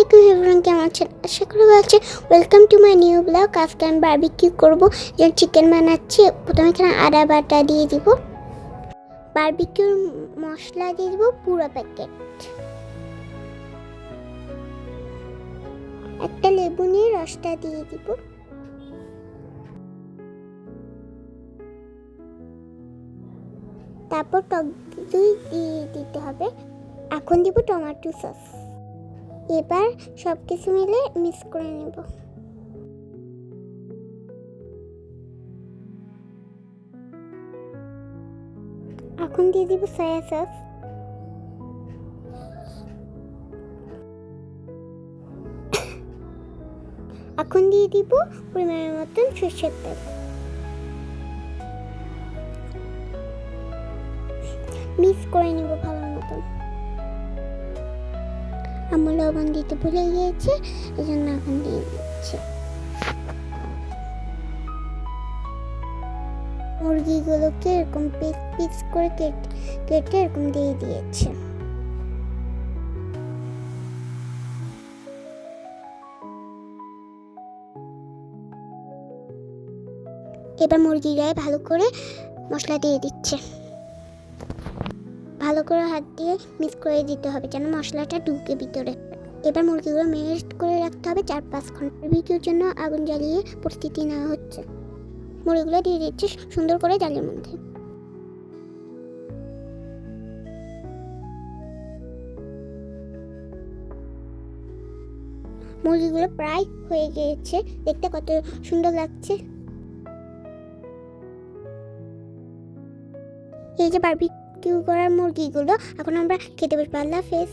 আলাইকুম এভরিওয়ান, কেমন আছেন? আশা করি ভালো আছেন। Welcome to my new blog. আজকে আমি বারবিকিউ করবো, যে চিকেন বানাচ্ছি। প্রথমে এখানে আদা বাটা দিয়ে দিব, বারবিকিউর মশলা দিয়ে দিব পুরো প্যাকেট, একটা লেবু নিয়ে রসটা দিয়ে দিব, তারপর টক দই দিয়ে দিতে হবে। এখন দিব টমেটো সস। এবার সব কিছু মিলে মিক্স করে নেব। এখন দিয়ে দিব সয়া সস, এখন দিয়ে দিব পরিমাণের মতন সরষের তেল। মিক্স করে নিব ভালো মতন। আমার লবণ দিতে ভুলে গিয়েছে, এই জন্য এখন দিয়ে দিচ্ছি। মুরগিগুলোকে এরকম পিস পিস করে কেটে এরকম দিয়ে দিয়েছে। এবার মুরগির গায়ে ভালো করে মশলা দিয়ে দিচ্ছে। ভালো করে হাত দিয়ে মিক্স করে দিতে হবে যেন মশলাটা ঢুকে ভিতরে। এবার মুরগিগুলো ম্যারিনেট করে রাখতে হবে 4-5 ঘন্টা। বারবিকিউর জন্য আগুন জ্বালিয়ে প্রস্তুতি নেওয়া হচ্ছে। মুরগিগুলো দিয়ে দিচ্ছে সুন্দর করে জালের মধ্যে। মুরগিগুলো প্রায় হয়ে গিয়েছে, দেখতে কত সুন্দর লাগছে। এই যে বারবিকিউ করার মুরগিগুলো, এখন আমরা খেতে পারবো। আল্লাহ হাফেজ।